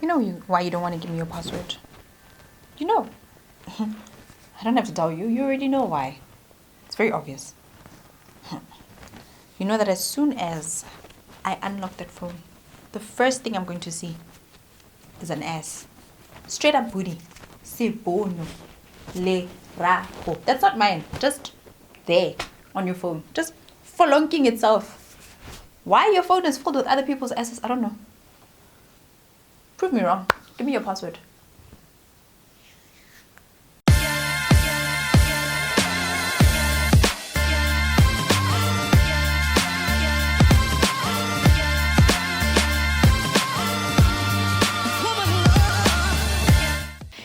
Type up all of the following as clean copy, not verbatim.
You know why you don't want to give me your password. You know. I don't have to tell you. You already know why. It's very obvious. You know that as soon as I unlock that phone, the first thing I'm going to see is an ass. Straight up booty. Sibono. Le raho. That's not mine. Just there on your phone. Just flunking itself. Why your phone is filled with other people's asses, I don't know. Prove me wrong. Give me your password.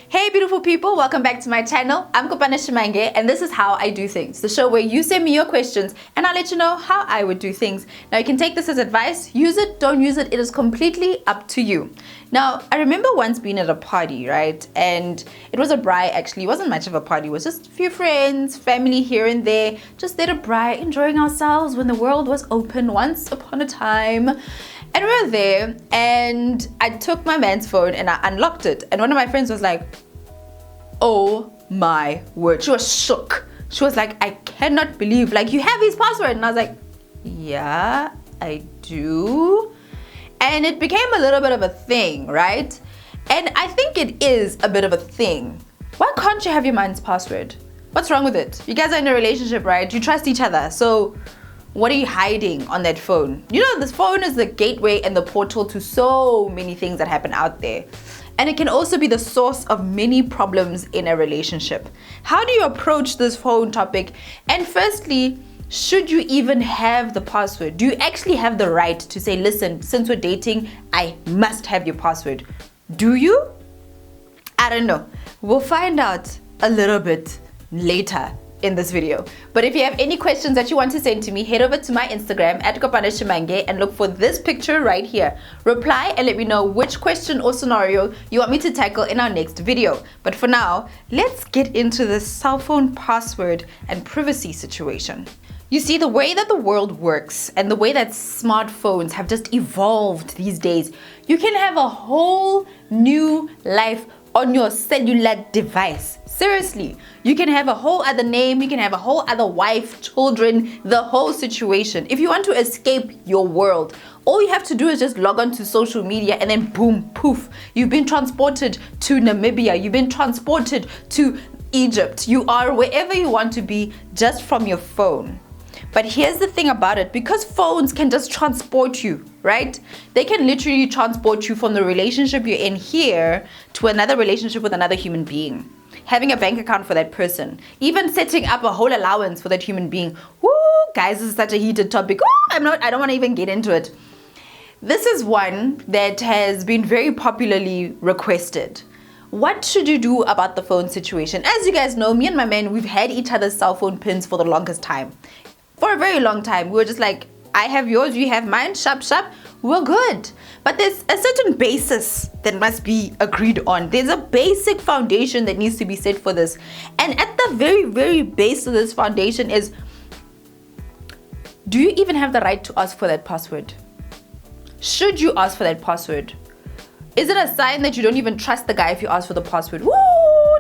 Hey beautiful people, welcome back to my channel. I'm Kopano Shimange and this is how I do things. The show where you send me your questions and I'll let you know how I would do things. Now you can take this as advice, use it, don't use it, it is completely up to you. Now I remember once being at a party, right? And it was a braai actually, it wasn't much of a party, it was just a few friends, family here and there, just there to braai, enjoying ourselves when the world was open once upon a time. And we were there and I took my man's phone and I unlocked it. And one of my friends was like, oh my word. She was shook. She was like, I cannot believe, like, you have his password. And I was like, yeah, I do. And it became a little bit of a thing, right? And I think it is a bit of a thing. Why can't you have your man's password? What's wrong with it? You guys are in a relationship, right? You trust each other. So what are you hiding on that phone? You know, this phone is the gateway and the portal to so many things that happen out there. And it can also be the source of many problems in a relationship. How do you approach this phone topic? And firstly, should you even have the password? Do you actually have the right to say, listen, since we're dating, I must have your password? Do you? I don't know. We'll find out a little bit later in this video. But if you have any questions that you want to send to me, head over to my Instagram at Kopano Shimange and look for this picture right here. Reply and let me know which question or scenario you want me to tackle in our next video. But for now, let's get into this cell phone password and privacy situation. You see, the way that the world works and the way that smartphones have just evolved these days, you can have a whole new life on your cellular device. Seriously, you can have a whole other name, you can have a whole other wife, children, the whole situation. If you want to escape your world, all you have to do is just log on to social media and then boom, poof, you've been transported to Namibia, you've been transported to Egypt. You are wherever you want to be just from your phone. But here's the thing about it, because phones can just transport you, right? They can literally transport you from the relationship you're in here to another relationship with another human being. Having a bank account for that person, even setting up a whole allowance for that human being. Woo, guys, this is such a heated topic. Ooh, I don't want to even get into it. This is one that has been very popularly requested. What should you do about the phone situation? As you guys know, me and my man, we've had each other's cell phone pins for the longest time. For a very long time, we were just like, I have yours, you have mine, sharp, we're good. But there's a certain basis that must be agreed on. There's a basic foundation that needs to be set for this. And at the very, very base of this foundation is, do you even have the right to ask for that password? Should you ask for that password? Is it a sign that you don't even trust the guy if you ask for the password? Woo,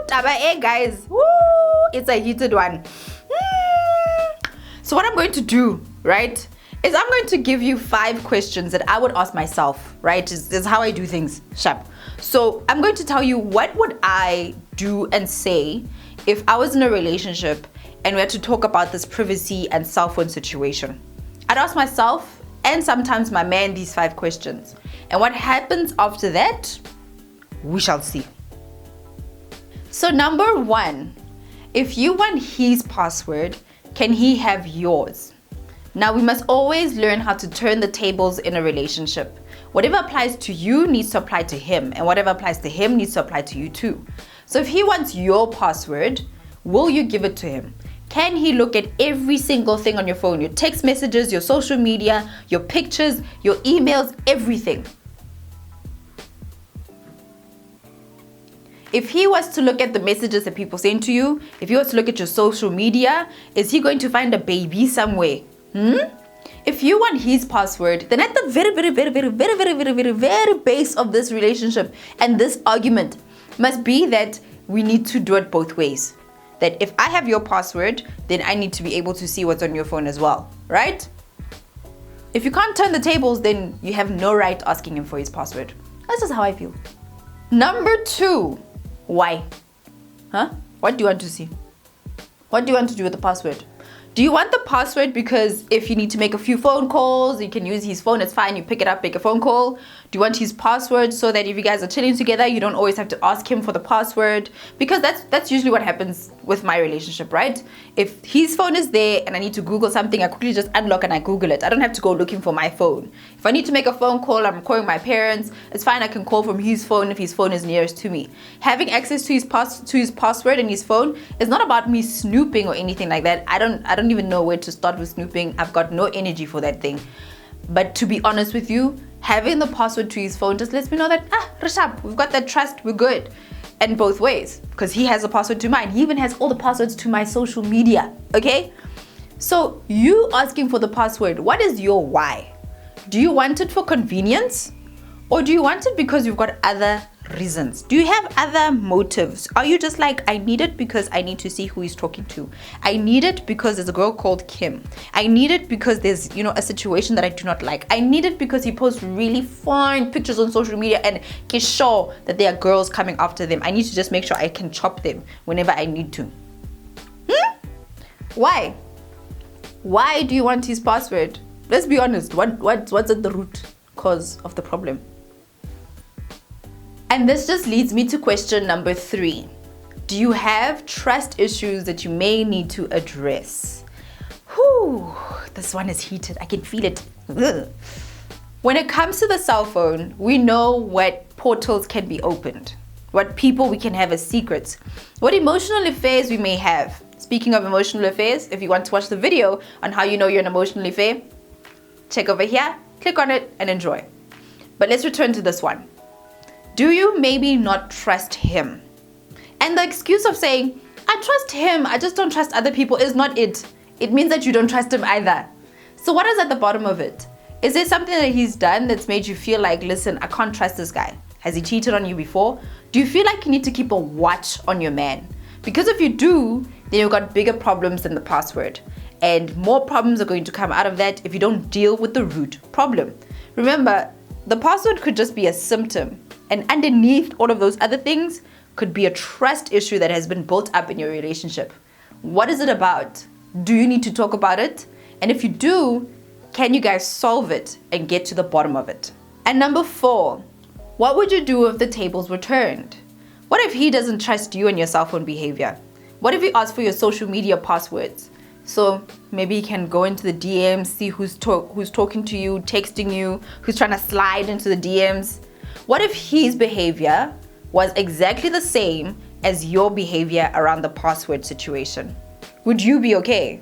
taba guys, woo, it's a heated one. So what I'm going to do, right, is I'm going to give you 5 questions that I would ask myself, right? Is how I do things, sharp. So I'm going to tell you, what would I do and say if I was in a relationship and we had to talk about this privacy and cell phone situation? I'd ask myself and sometimes my man these 5 questions. And what happens after that, we shall see. So number 1, if you want his password, can he have yours? Now we must always learn how to turn the tables in a relationship. Whatever applies to you needs to apply to him, and whatever applies to him needs to apply to you too. So if he wants your password, will you give it to him? Can he look at every single thing on your phone? Your text messages, your social media, your pictures, your emails, everything. If he was to look at the messages that people send to you, if he was to look at your social media, is he going to find a baby somewhere? If you want his password, then at the very base of this relationship and this argument must be that we need to do it both ways. That if I have your password, then I need to be able to see what's on your phone as well, right? If you can't turn the tables, then you have no right asking him for his password. That's just how I feel. Number 2, why? What do you want to see? What do you want to do with the password? Do you want the password because if you need to make a few phone calls, you can use his phone, it's fine, you pick it up, make a phone call? Do you want his password so that if you guys are chilling together, you don't always have to ask him for the password? Because that's usually what happens with my relationship, right? If his phone is there and I need to Google something, I quickly just unlock and I Google it. I don't have to go looking for my phone. If I need to make a phone call, I'm calling my parents, it's fine, I can call from his phone if his phone is nearest to me. Having access to his password and his phone is not about me snooping or anything like that. I don't even know where to start with snooping. I've got no energy for that thing. But to be honest with you, having the password to his phone just lets me know that, Rishab, we've got that trust, we're good. And both ways, because he has a password to mine. He even has all the passwords to my social media, okay? So you asking for the password, what is your why? Do you want it for convenience? Or do you want it because you've got other reasons? Do you have other motives? Are you just like, I need it because I need to see who he's talking to. I need it because there's a girl called Kim. I need it because there's, a situation that I do not like. I need it because he posts really fine pictures on social media and he's sure that there are girls coming after them. I need to just make sure I can chop them whenever I need to. Why? Why do you want his password? Let's be honest. What's at the root cause of the problem? And this just leads me to question number 3. Do you have trust issues that you may need to address? Whew, this one is heated. I can feel it. Ugh. When it comes to the cell phone, we know what portals can be opened, what people we can have as secrets, what emotional affairs we may have. Speaking of emotional affairs, if you want to watch the video on how you know you're an emotional affair, check over here, click on it and enjoy. But let's return to this one. Do you maybe not trust him? And the excuse of saying, I trust him, I just don't trust other people is not it. It means that you don't trust him either. So what is at the bottom of it? Is there something that he's done that's made you feel like, listen, I can't trust this guy? Has he cheated on you before? Do you feel like you need to keep a watch on your man? Because if you do, then you've got bigger problems than the password. And more problems are going to come out of that if you don't deal with the root problem. Remember, the password could just be a symptom. And underneath all of those other things could be a trust issue that has been built up in your relationship. What is it about? Do you need to talk about it? And if you do, can you guys solve it and get to the bottom of it? And number 4, what would you do if the tables were turned? What if he doesn't trust you and your cell phone behavior? What if he asks for your social media passwords? So maybe you can go into the DMs, see who's talking to you, texting you, who's trying to slide into the DMs. What if his behavior was exactly the same as your behavior around the password situation? Would you be okay?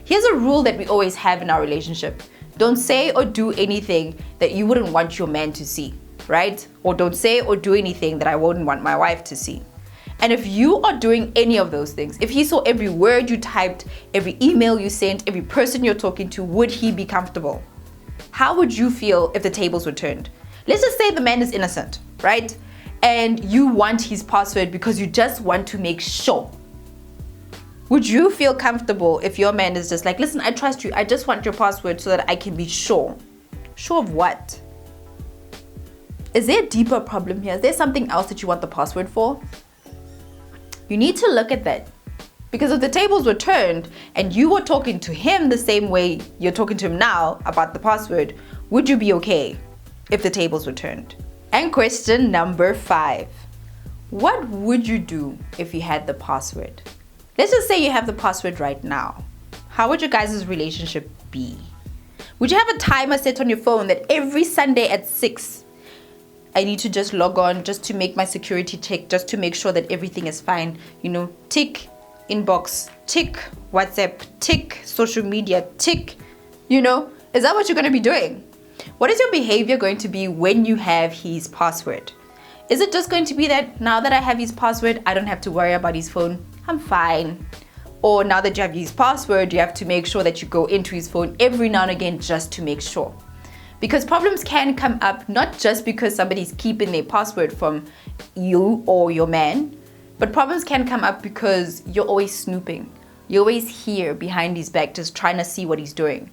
Here's a rule that we always have in our relationship. Don't say or do anything that you wouldn't want your man to see, right? Or don't say or do anything that I wouldn't want my wife to see. And if you are doing any of those things, if he saw every word you typed, every email you sent, every person you're talking to, would he be comfortable? How would you feel if the tables were turned? Let's just say the man is innocent, right? And you want his password because you just want to make sure. Would you feel comfortable if your man is just like, listen, I trust you, I just want your password so that I can be sure? Sure of what? Is there a deeper problem here? Is there something else that you want the password for? You need to look at that. Because if the tables were turned and you were talking to him the same way you're talking to him now about the password, would you be okay if the tables were turned? And question number 5. What would you do if you had the password? Let's just say you have the password right now. How would your guys' relationship be? Would you have a timer set on your phone that every Sunday at 6, I need to just log on just to make my security check, just to make sure that everything is fine? Tick inbox, tick WhatsApp, tick social media, tick, is that what you're going to be doing? What is your behavior going to be when you have his password? Is it just going to be that now that I have his password, I don't have to worry about his phone? I'm fine. Or now that you have his password, you have to make sure that you go into his phone every now and again just to make sure. Because problems can come up not just because somebody's keeping their password from you or your man, but problems can come up because you're always snooping. You're always here behind his back just trying to see what he's doing.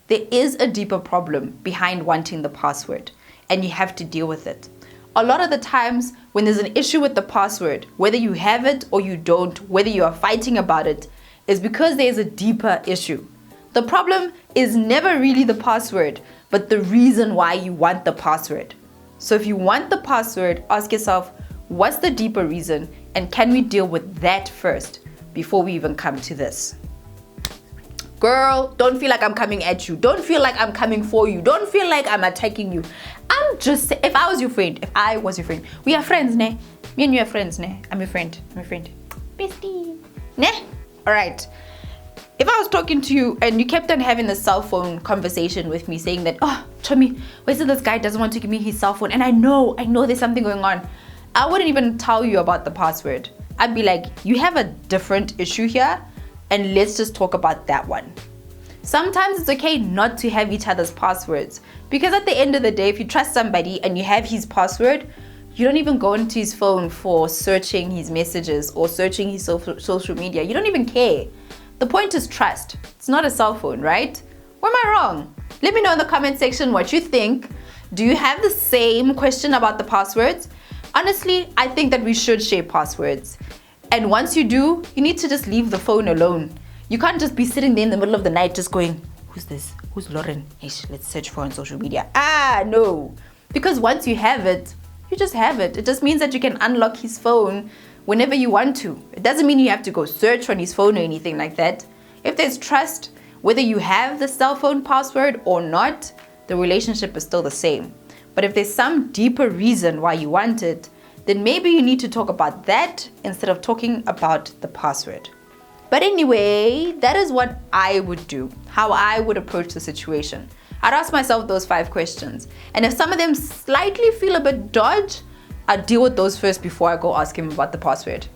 There is a deeper problem behind wanting the password, and you have to deal with it. A lot of the times when there's an issue with the password, whether you have it or you don't, whether you are fighting about it, is because there's a deeper issue. The problem is never really the password, but the reason why you want the password. So if you want the password, ask yourself, what's the deeper reason, and can we deal with that first before we even come to this? Girl, don't feel like I'm coming at you. Don't feel like I'm coming for you. Don't feel like I'm attacking you. I'm just, if I was your friend, we are friends, ne? Me and you are friends, ne? I'm your friend. Bestie, ne? All right. If I was talking to you and you kept on having the cell phone conversation with me saying that, oh, Chomi, why is it this guy doesn't want to give me his cell phone? And I know there's something going on. I wouldn't even tell you about the password. I'd be like, you have a different issue here, and let's just talk about that one. Sometimes it's okay not to have each other's passwords, because at the end of the day, if you trust somebody and you have his password, you don't even go into his phone for searching his messages or searching his social media. You don't even care. The point is trust. It's not a cell phone, right? Or am I wrong? Let me know in the comment section what you think. Do you have the same question about the passwords? Honestly, I think that we should share passwords. And once you do, you need to just leave the phone alone. You can't just be sitting there in the middle of the night just going, who's this? Who's Lauren? Let's search for her on social media. No. Because once you have it, you just have it. It just means that you can unlock his phone whenever you want to. It doesn't mean you have to go search on his phone or anything like that. If there's trust, whether you have the cell phone password or not, the relationship is still the same. But if there's some deeper reason why you want it, then maybe you need to talk about that instead of talking about the password. But anyway, that is what I would do, how I would approach the situation. I'd ask myself those 5 questions. And if some of them slightly feel a bit dodge, I'd deal with those first before I go ask him about the password.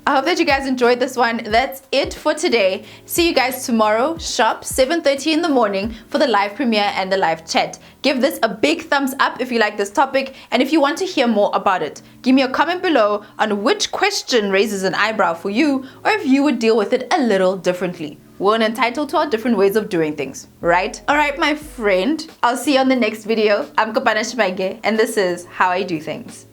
I hope that you guys enjoyed this one. That's it for today. See you guys tomorrow, sharp 7:30 in the morning for the live premiere and the live chat. Give this a big thumbs up if you like this topic, and if you want to hear more about it, give me a comment below on which question raises an eyebrow for you, or if you would deal with it a little differently. We're entitled to our different ways of doing things, right? All right, my friend, I'll see you on the next video. I'm Kopano Shimange, and this is how I do things.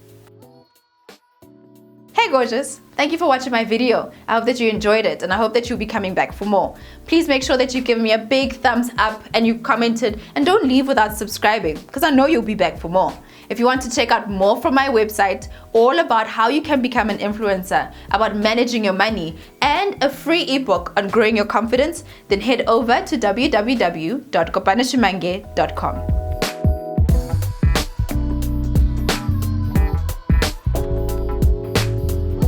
Hey gorgeous, thank you for watching my video. I hope that you enjoyed it, and I hope that you'll be coming back for more. Please make sure that you've given me a big thumbs up and you've commented, and don't leave without subscribing, because I know you'll be back for more. If you want to check out more from my website, all about how you can become an influencer, about managing your money, and a free ebook on growing your confidence, then head over to www.kopanoShimange.com.